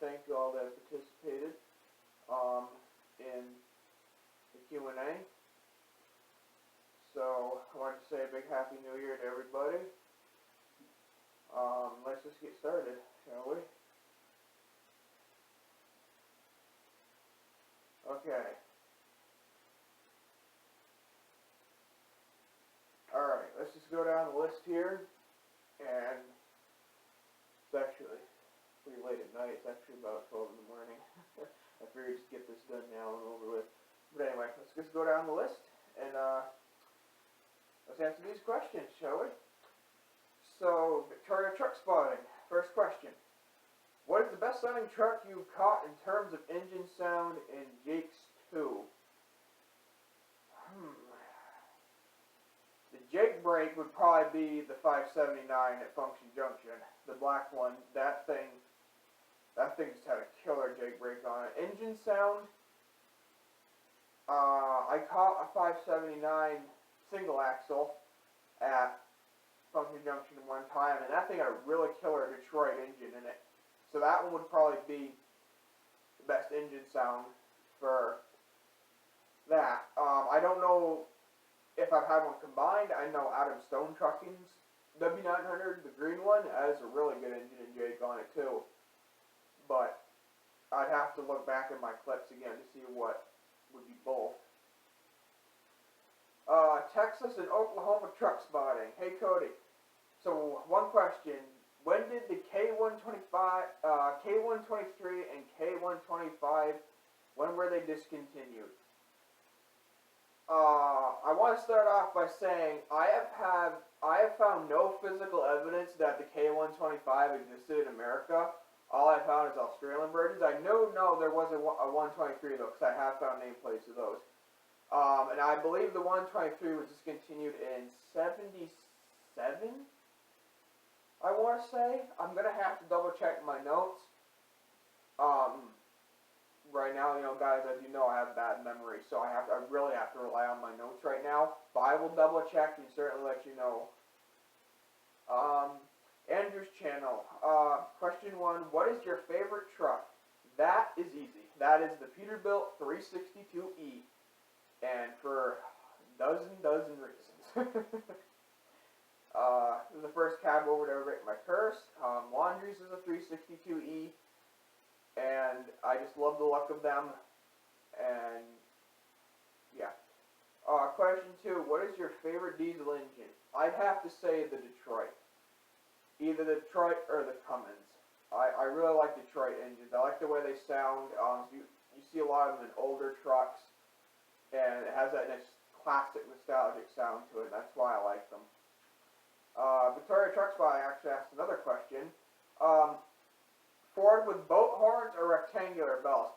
thank you all that participated in the Q&A. So I wanted to say a big Happy New Year to everybody. Let's just get started, shall we? Okay. Alright, let's just go down the list here. And it's actually pretty late at night. It's actually about 12 in the morning. I figured just get this done now and over with. But anyway, let's just go down the list and let's answer these questions, shall we? So, Victoria Truck Spotting. First question. What is the best-selling truck you've caught in terms of engine sound in Jake's 2? The Jake brake would probably be the 579 at Function Junction. The black one. That thing just had a killer Jake brake on it. Engine sound. I caught a 579 single axle at Function Junction one time, and that thing had a really killer Detroit engine in it. So that one would probably be the best engine sound for that. I don't know if I've had one combined. I know Adam Stone Trucking's W900, the green one, has a really good engine and Jake on it too. But I'd have to look back at my clips again to see what would be both. Texas and Oklahoma Truck Spotting. Hey Cody. So one question. When did the K125, K123 and K125, when were they discontinued? I want to start off by saying I have found no physical evidence that the K125 existed in America. All I found is Australian versions. I know there was a 123 though, because I have found nameplates of those. And I believe the 123 was discontinued in 77. I want to say. I'm gonna have to double check my notes. Right now, guys, as you know, I have bad memory, so I really have to rely on my notes right now. But I will double check and certainly let you know. Andrew's channel. Question 1: what is your favorite truck? That is easy. That is the Peterbilt 362E, and for a dozen reasons. This is the first cab over to ever break my curse. Laundries is a 362E. And I just love the look of them, and yeah. Question 2, what is your favorite diesel engine? I'd have to say the Detroit. Either the Detroit or the Cummins. I really like Detroit engines. I like the way they sound. You see a lot of them in older trucks, and it has that nice classic nostalgic sound to it. That's why I like them. Victoria Truck Spy actually asked another question. Ford with boat horns or rectangular bells?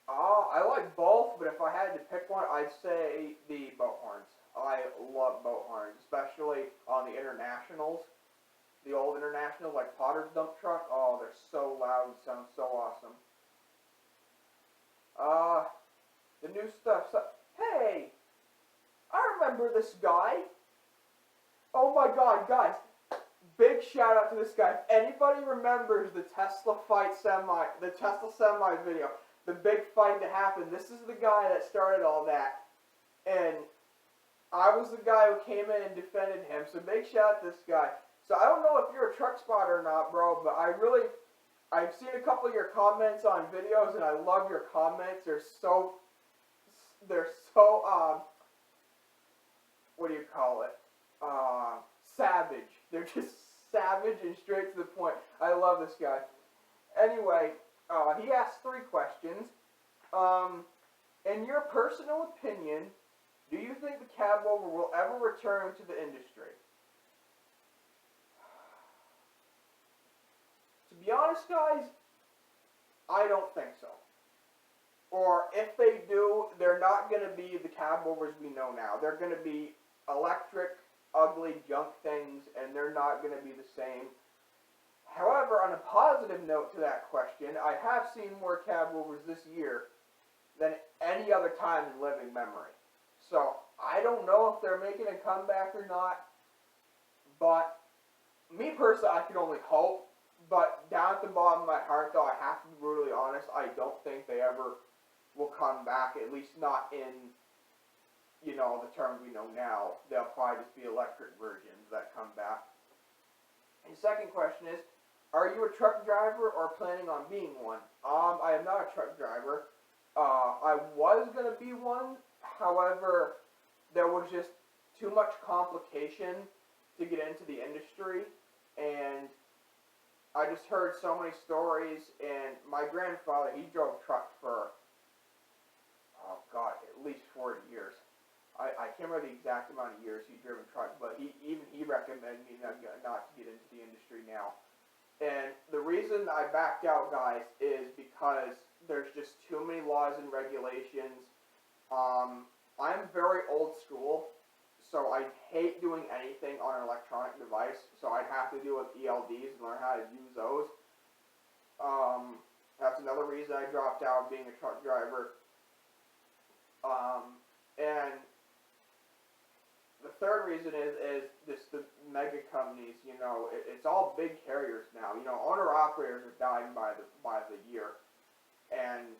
I like both, but if I had to pick one, I'd say the boat horns. I love boat horns, especially on the internationals. The old internationals, like Potter's dump truck. Oh, they're so loud and sound so awesome. The new stuff. Hey, I remember this guy. Oh my God, guys. Big shout out to this guy. If anybody remembers the Tesla semi video, the big fight that happened, this is the guy that started all that. And I was the guy who came in and defended him. So big shout out to this guy. So I don't know if you're a truck spotter or not, bro, but I've seen a couple of your comments on videos, and I love your comments. They're so what do you call it? Savage. They're just savage and straight to the point. I love this guy. Anyway, he asked 3 questions. In your personal opinion, do you think the cab over will ever return to the industry? To be honest, guys, I don't think so. Or if they do, they're not going to be the cab overs we know now. They're going to be electric, ugly junk things, and they're not going to be the same. However, on a positive note to that question, I have seen more cab overs this year than any other time in living memory. So, I don't know if they're making a comeback or not, but me personally, I can only hope, But down at the bottom of my heart, though, I have to be brutally honest, I don't think they ever will come back, at least not in, you know, the terms we know now. They'll probably just be electric versions that come back. And the second question is, are you a truck driver or planning on being one? I am not a truck driver. I was going to be one, however, there was just too much complication to get into the industry, and I just heard so many stories, and my grandfather, he drove truck for, oh God, at least 40 years. I can't remember the exact amount of years he's driven truck, but he recommended me not to get into the industry now. And the reason I backed out, guys, is because there's just too many laws and regulations. I'm very old school, so I hate doing anything on an electronic device, so I'd have to deal with ELDs and learn how to use those. That's another reason I dropped out of being a truck driver. And the third reason is just the mega companies. You know, it's all big carriers now. You know, owner-operators are dying by the year, and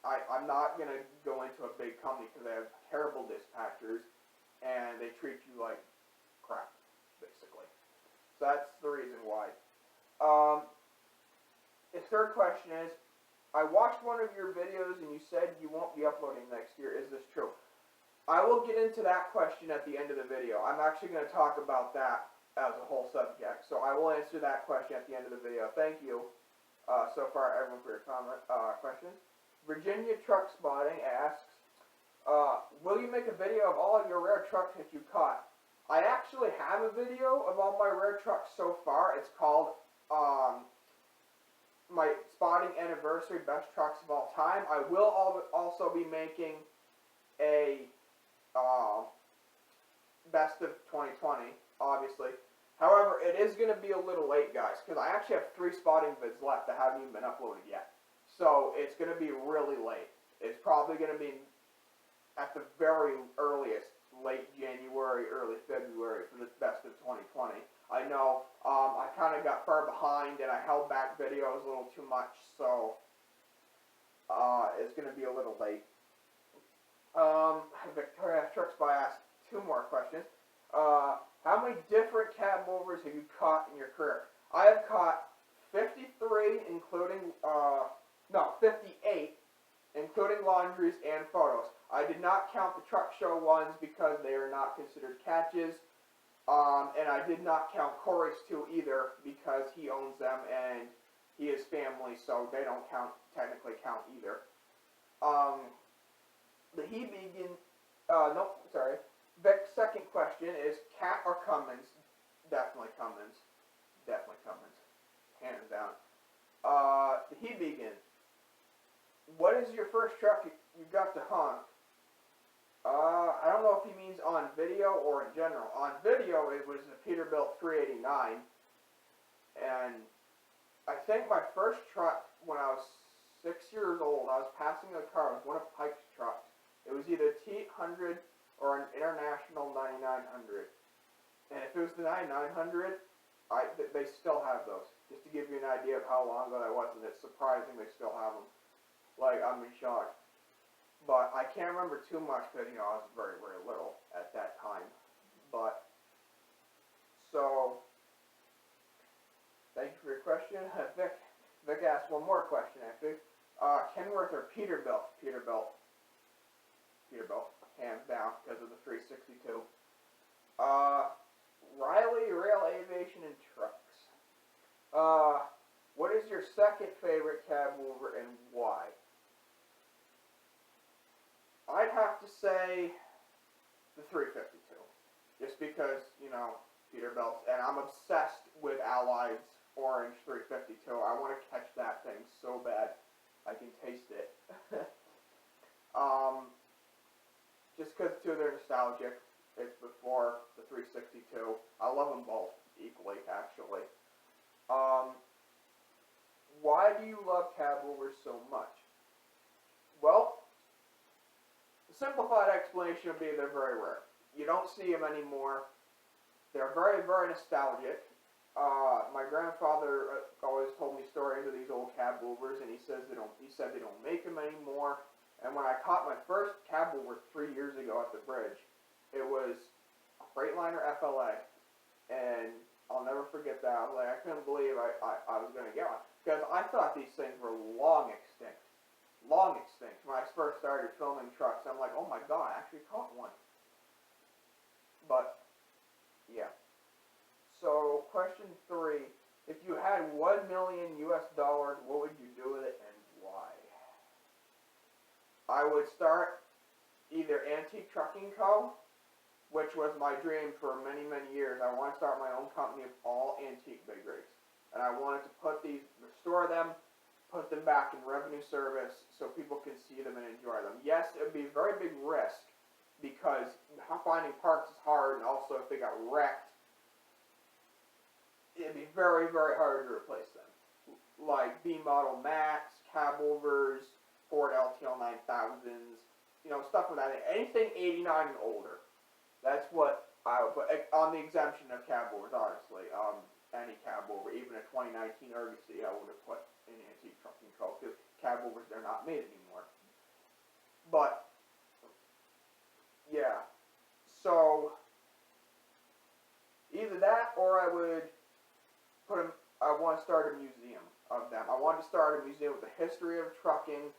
I'm not going to go into a big company because they have terrible dispatchers, and they treat you like crap, basically. So that's the reason why. The third question is, I watched one of your videos and you said you won't be uploading next year. Is this true? I will get into that question at the end of the video. I'm actually going to talk about that as a whole subject. So I will answer that question at the end of the video. Thank you so far, everyone, for your questions. Virginia Truck Spotting asks, will you make a video of all of your rare trucks that you caught? I actually have a video of all my rare trucks so far. It's called my spotting anniversary best trucks of all time. I will also be making a best of 2020, obviously. However, it is going to be a little late, guys, because I actually have 3 spotting vids left that haven't even been uploaded yet. So it's going to be really late. It's probably going to be at the very earliest late January, early February for this best of 2020. I know I kind of got far behind and I held back videos a little too much, so it's going to be a little late. Victoria Trucks by asked 2 more questions. How many different cab movers have you caught in your career? I have caught 53, including 58, including laundries and photos. I did not count the truck show ones because they are not considered catches. And I did not count Corey's 2 either because he owns them and he is family, so they don't technically count either. Vic's second question is Cat or Cummins? Definitely Cummins. Definitely Cummins. Hands down. The He Began. What is your first truck you got to honk? I don't know if he means on video or in general. On video, it was a Peterbilt 389. And I think my first truck, when I was 6 years old, I was passing a car. It was one of Pike's trucks. It was either a T800 or an International 9900. And if it was the 9900, they still have those. Just to give you an idea of how long ago that was, and it's surprising they still have them. Like, I'm in shock. But I can't remember too much because, you know, I was very, very little at that time. But, so, thank you for your question. Vic asked one more question, actually. Kenworth or Peterbilt? Peterbilt, hands down, because of the 362. Riley, Rail Aviation, and Trucks. What is your second favorite cab mover and why? I'd have to say the 352. Just because, you know, Peterbilt's, and I'm obsessed with Allied's orange 352. I want to catch that thing so bad. I can taste it. Just because, too, they're nostalgic. It's before the 362. I love them both equally, actually. Why do you love cab movers so much? Well, the simplified explanation would be they're very rare. You don't see them anymore. They're very, very nostalgic. My grandfather my father always told me stories of these old cab movers, and he said they don't make them anymore. And when I caught my first cab mover 3 years ago at the bridge, it was a Freightliner FLA, and I'll never forget that. I was like, I couldn't believe I was going to get one, because I thought these things were long extinct. Long extinct. When I first started filming trucks, I'm like, oh my god, I actually caught one. But, yeah. So, question 3. If you had $1 million US, what would you do with it and why? I would start either Antique Trucking Co., which was my dream for many, many years. I want to start my own company of all antique big rigs. And I wanted to restore them, put them back in revenue service so people can see them and enjoy them. Yes, it would be a very big risk because finding parts is hard, and also if they got wrecked, it'd be very, very hard to replace them. Like B-Model Max, cab overs, Ford LTL 9000s, stuff like that. Anything 89 and older. That's what I would put on the exemption of cab overs, honestly. Any cab over, even a 2019 Argosy, I would have put in Antique Trucking Co. because cab overs, they're not made anymore. But, yeah. So, either that or I would I want to start a museum of them. I want to start a museum with the history of trucking,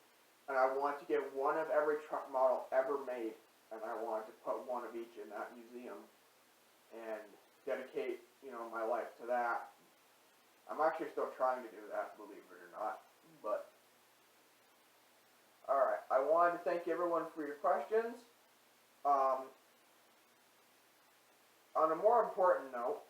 and I want to get one of every truck model ever made, and I want to put one of each in that museum and dedicate, my life to that. I'm actually still trying to do that, believe it or not, but alright, I wanted to thank everyone for your questions. On a more important note,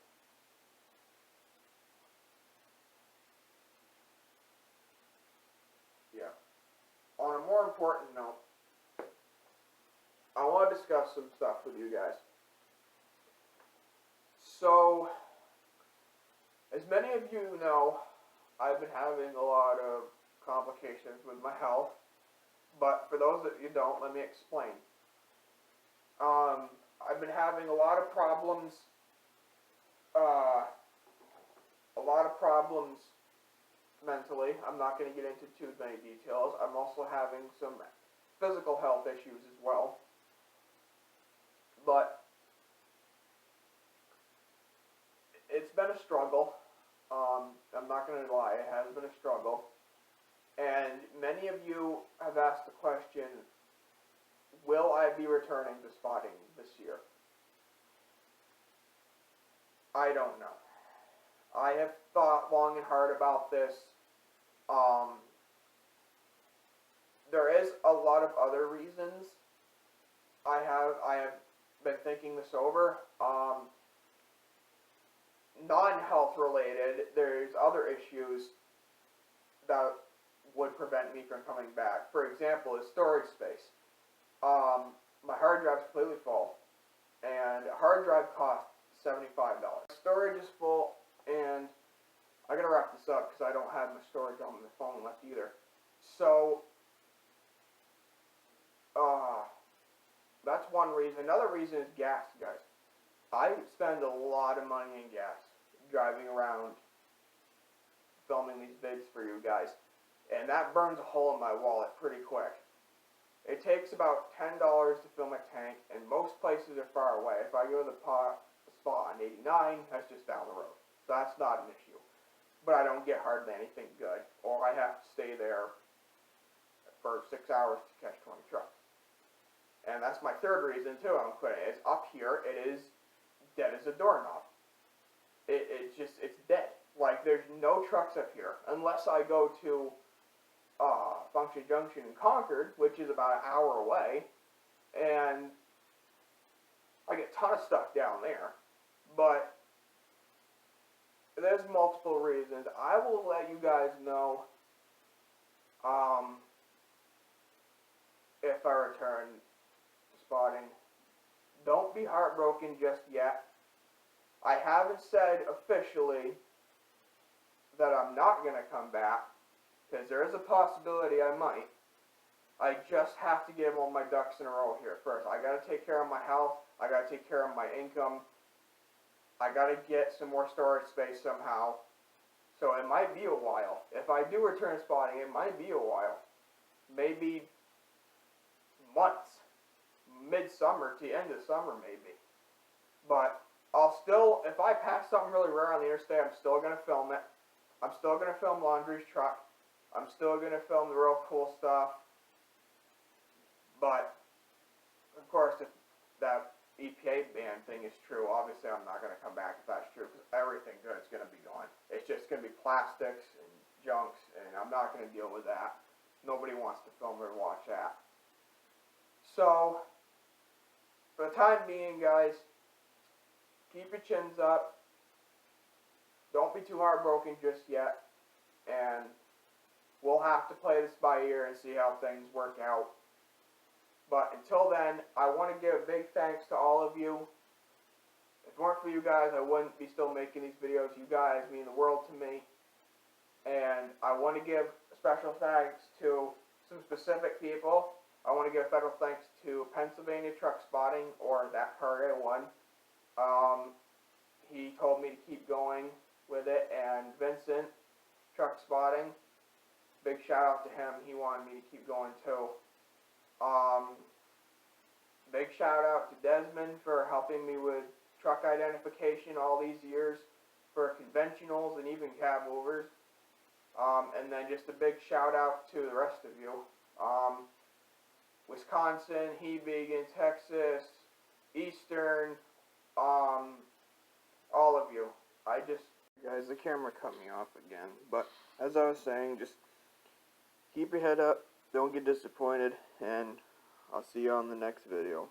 I want to discuss some stuff with you guys. So, as many of you know, I've been having a lot of complications with my health, but for those that you don't, let me explain. I've been having a lot of problems, mentally. I'm not going to get into too many details. I'm also having some physical health issues as well. But it's been a struggle. I'm not going to lie, it has been a struggle. And many of you have asked the question, will I be returning to spotting this year? I don't know. I have thought long and hard about this. There is a lot of other reasons. I have been thinking this over. Non-health related, there's other issues that would prevent me from coming back. For example, is storage space. My hard drive's completely full, and a hard drive costs $75. Storage is full, and I gotta wrap this up because I don't have my storage on the phone left either. So, that's one reason. Another reason is gas, guys. I spend a lot of money in gas driving around filming these vids for you guys, and that burns a hole in my wallet pretty quick. It takes about $10 to fill my tank, and most places are far away. If I go to the spot on 89, that's just down the road, so that's not an issue. But I don't get hardly anything good, or I have to stay there for 6 hours to catch 20 trucks. And that's my third reason too I'm quitting. It's up here, it is dead as a doorknob. It's dead. Like, there's no trucks up here, unless I go to Function Junction in Concord, which is about an hour away, and I get a ton of stuff down there. But there's multiple reasons. I will let you guys know if I return to spotting. Don't be heartbroken just yet. I haven't said officially that I'm not going to come back, because there is a possibility I might. I just have to get all my ducks in a row here first. I got to take care of my health. I got to take care of my income. I got to get some more storage space somehow. So it might be a while. If I do return spotting, it might be a while. Maybe months. Midsummer to end of summer maybe. But I'll still, if I pass something really rare on the interstate, I'm still going to film it. I'm still going to film Laundry's truck. I'm still going to film the real cool stuff. But, of course, if that EPA ban thing is true, obviously I'm not going to come back if that's true, because everything good is going to be gone. It's just going to be plastics and junks, and I'm not going to deal with that. Nobody wants to film or watch that. So, for the time being, guys, keep your chins up. Don't be too heartbroken just yet. And we'll have to play this by ear and see how things work out. But until then, I want to give a big thanks to all of you. If it weren't for you guys, I wouldn't be still making these videos. You guys mean the world to me. And I want to give special thanks to some specific people. I want to give federal thanks to Pennsylvania Truck Spotting, or that Target one. He told me to keep going with it. And Vincent Truck Spotting, big shout out to him. He wanted me to keep going too. Big shout out to Desmond for helping me with truck identification all these years for conventionals and even cab movers. And then just a big shout out to the rest of you. Wisconsin, Hebegen, Texas, Eastern, all of you. Guys, the camera cut me off again. But as I was saying, just keep your head up. Don't get disappointed, and I'll see you on the next video.